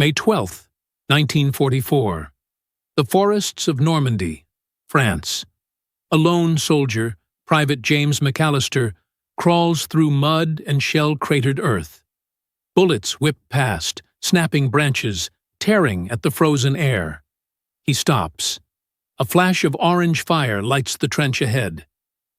May 12, 1944. The forests of Normandy, France. A lone soldier, Private James McAllister, crawls through mud and shell-cratered earth. Bullets whip past, snapping branches, tearing at the frozen air. He stops. A flash of orange fire lights the trench ahead.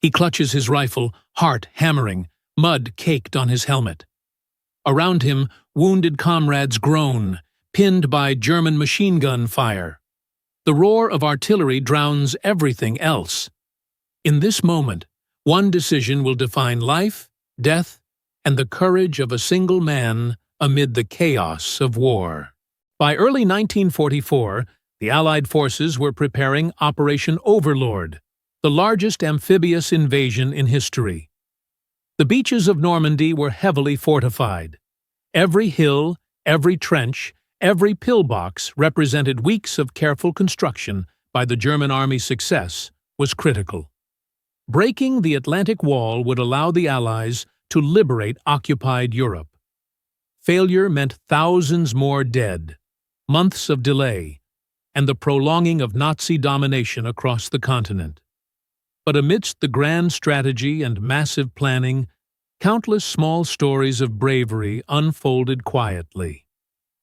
He clutches his rifle, heart hammering, mud caked on his helmet. Around him, wounded comrades groan, pinned by German machine gun fire. The roar of artillery drowns everything else. In this moment, one decision will define life, death, and the courage of a single man amid the chaos of war. By early 1944, the Allied forces were preparing Operation Overlord, the largest amphibious invasion in history. The beaches of Normandy were heavily fortified. Every hill, every trench, every pillbox represented weeks of careful construction by the German army's success was critical. Breaking the Atlantic Wall would allow the Allies to liberate occupied Europe. Failure meant thousands more dead, months of delay, and the prolonging of Nazi domination across the continent. But amidst the grand strategy and massive planning, countless small stories of bravery unfolded quietly,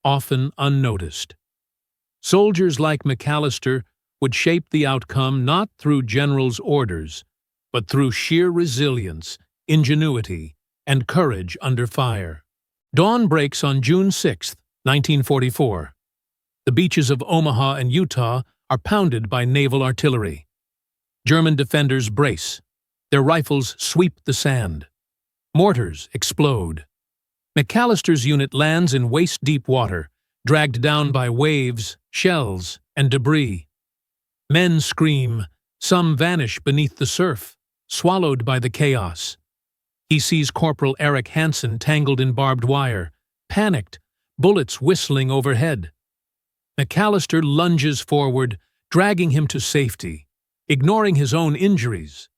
often unnoticed. Soldiers like McAllister would shape the outcome not through generals' orders, but through sheer resilience, ingenuity, and courage under fire. Dawn breaks on June 6, 1944. The beaches of Omaha and Utah are pounded by naval artillery. German defenders brace. Their rifles sweep the sand. Mortars explode. McAllister's unit lands in waist-deep water, dragged down by waves, shells, and debris. Men scream. Some vanish beneath the surf, swallowed by the chaos. He sees Corporal Eric Hansen tangled in barbed wire, panicked, bullets whistling overhead. McAllister lunges forward, dragging him to safety, ignoring his own injuries.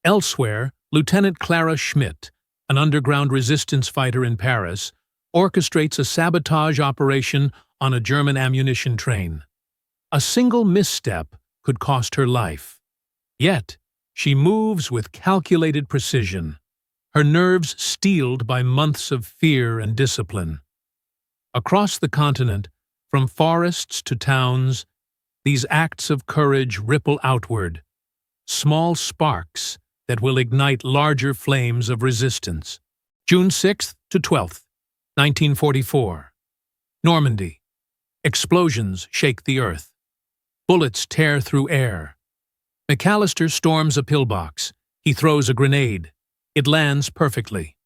Elsewhere, Lieutenant Clara Schmidt, an underground resistance fighter in Paris, orchestrates a sabotage operation on a German ammunition train. A single misstep could cost her life. Yet, she moves with calculated precision, her nerves steeled by months of fear and discipline. Across the continent, from forests to towns, these acts of courage ripple outward, small sparks that will ignite larger flames of resistance. June 6th to 12th, 1944. Normandy. Explosions shake the earth. Bullets tear through air. McAllister storms a pillbox. He throws a grenade. It lands perfectly.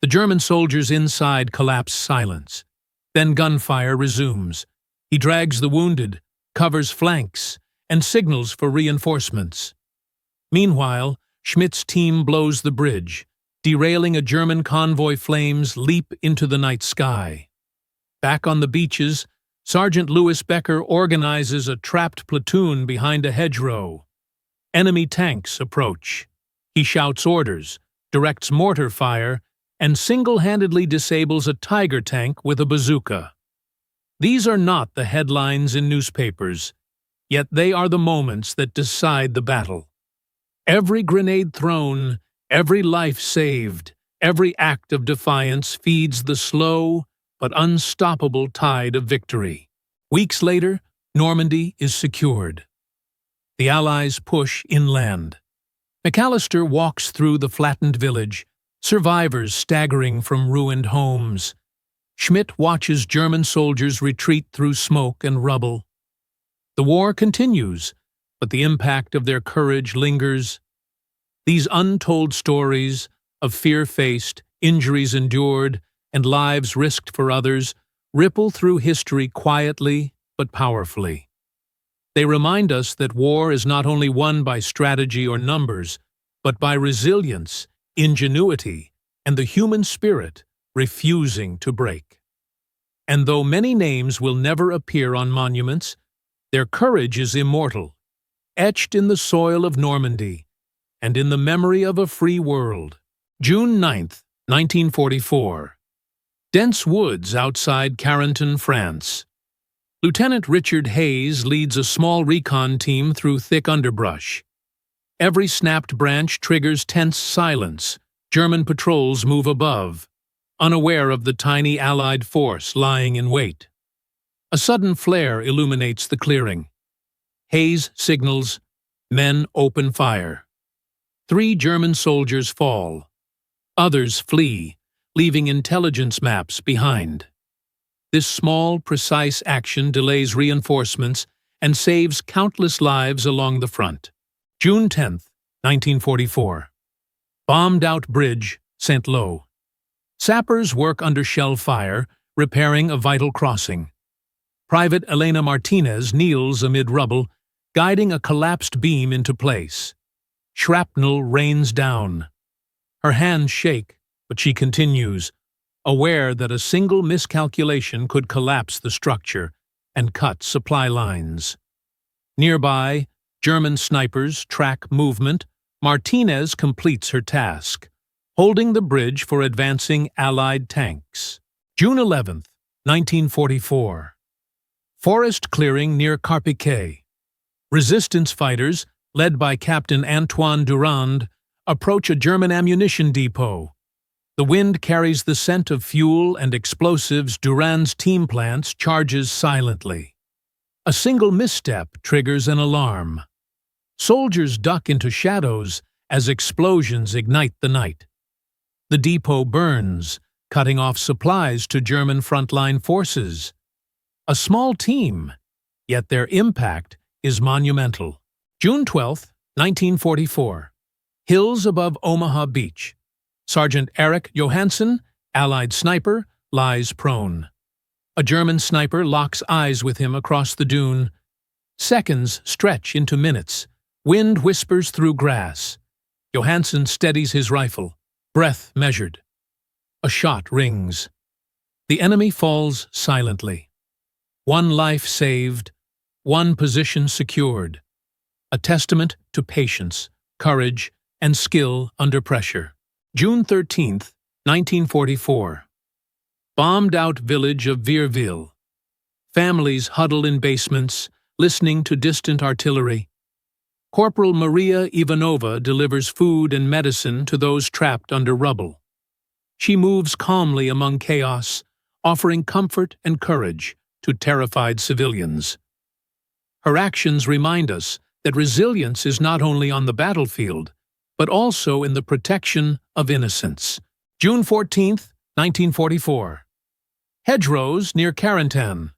The German soldiers inside collapse silence. Then gunfire resumes. He drags the wounded, covers flanks, and signals for reinforcements. Meanwhile, Schmidt's team blows the bridge, derailing a German convoy. Flames leap into the night sky. Back on the beaches, Sergeant Louis Becker organizes a trapped platoon behind a hedgerow. Enemy tanks approach. He shouts orders, directs mortar fire, and single-handedly disables a Tiger tank with a bazooka. These are not the headlines in newspapers, yet they are the moments that decide the battle. Every grenade thrown, every life saved, every act of defiance feeds the slow but unstoppable tide of victory. Weeks later, Normandy is secured. The Allies push inland. McAllister walks through the flattened village, survivors staggering from ruined homes. Schmidt watches German soldiers retreat through smoke and rubble. The war continues, but the impact of their courage lingers. These untold stories of fear faced, injuries endured, and lives risked for others ripple through history quietly but powerfully. They remind us that war is not only won by strategy or numbers, but by resilience, ingenuity, and the human spirit refusing to break. And though many names will never appear on monuments, their courage is immortal, etched in the soil of Normandy and in the memory of a free world. June 9, 1944. Dense woods outside Carentan, France. Lieutenant Richard Hayes leads a small recon team through thick underbrush. Every snapped branch triggers tense silence. German patrols move above, unaware of the tiny Allied force lying in wait. A sudden flare illuminates the clearing. Hayes signals, men open fire. 3 German soldiers fall. Others flee, leaving intelligence maps behind. This small, precise action delays reinforcements and saves countless lives along the front. June 10, 1944. Bombed-out bridge, Saint-Lô. Sappers work under shell fire, repairing a vital crossing. Private Elena Martinez kneels amid rubble, guiding a collapsed beam into place. Shrapnel rains down. Her hands shake, but she continues, aware that a single miscalculation could collapse the structure and cut supply lines. Nearby, German snipers track movement. Martinez completes her task, holding the bridge for advancing Allied tanks. June 11, 1944. Forest clearing near Carpiquet. Resistance fighters, led by Captain Antoine Durand, approach a German ammunition depot. The wind carries the scent of fuel and explosives. Durand's team plants charges silently. A single misstep triggers an alarm. Soldiers duck into shadows as explosions ignite the night. The depot burns, cutting off supplies to German frontline forces. A small team, yet their impact is monumental. June 12, 1944. Hills above Omaha Beach. Sergeant Eric Johansson, Allied sniper, lies prone. A German sniper locks eyes with him across the dune. Seconds stretch into minutes. Wind whispers through grass. Johansson steadies his rifle, breath measured. A shot rings. The enemy falls silently. 1 life saved, 1 position secured. A testament to patience, courage, and skill under pressure. June 13, 1944. Bombed-out village of Vierville. Families huddle in basements, listening to distant artillery. Corporal Maria Ivanova delivers food and medicine to those trapped under rubble. She moves calmly among chaos, offering comfort and courage to terrified civilians. Her actions remind us that resilience is not only on the battlefield, but also in the protection of innocence. June 14, 1944. Hedgerows near Carentan.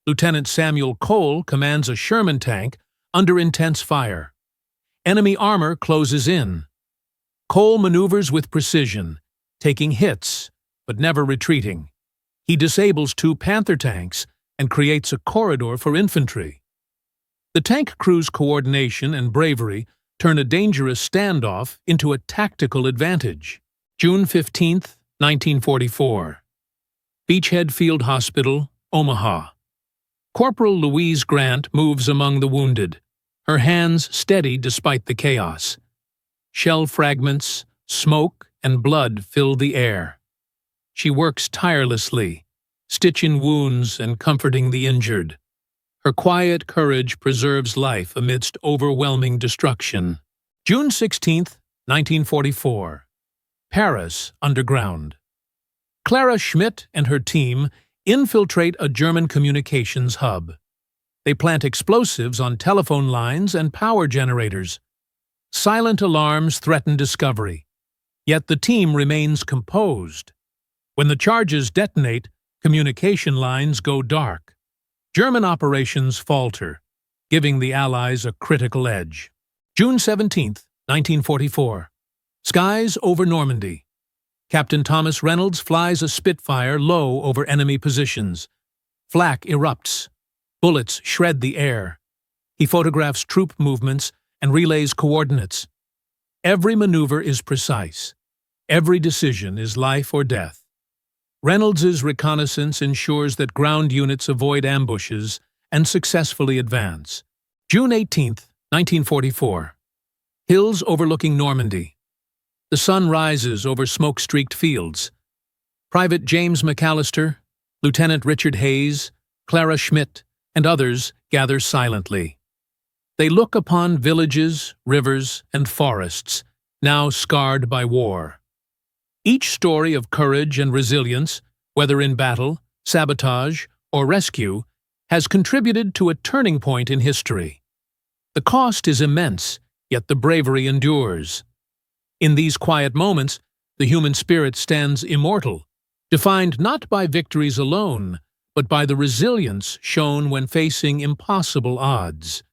Lieutenant Samuel Cole commands a Sherman tank under intense fire. Enemy armor closes in. Cole maneuvers with precision, taking hits, but never retreating. He disables 2 Panther tanks and creates a corridor for infantry. The tank crew's coordination and bravery turn a dangerous standoff into a tactical advantage. June 15, 1944. Beachhead Field Hospital, Omaha. Corporal Louise Grant moves among the wounded, her hands steady despite the chaos. Shell fragments, smoke, and blood fill the air. She works tirelessly, stitching wounds and comforting the injured. Her quiet courage preserves life amidst overwhelming destruction. June 16, 1944. Paris, underground. Clara Schmidt and her team infiltrate a German communications hub. They plant explosives on telephone lines and power generators. Silent alarms threaten discovery, yet the team remains composed. When the charges detonate, communication lines go dark. German operations falter, giving the Allies a critical edge. June 17, 1944. Skies over Normandy. Captain Thomas Reynolds flies a Spitfire low over enemy positions. Flak erupts. Bullets shred the air. He photographs troop movements and relays coordinates. Every maneuver is precise. Every decision is life or death. Reynolds's reconnaissance ensures that ground units avoid ambushes and successfully advance. June 18, 1944. Hills overlooking Normandy. The sun rises over smoke-streaked fields. Private James McAllister, Lieutenant Richard Hayes, Clara Schmidt, and others gather silently. They look upon villages, rivers, and forests, now scarred by war. Each story of courage and resilience, whether in battle, sabotage, or rescue, has contributed to a turning point in history. The cost is immense, yet the bravery endures. In these quiet moments, the human spirit stands immortal, defined not by victories alone, but by the resilience shown when facing impossible odds.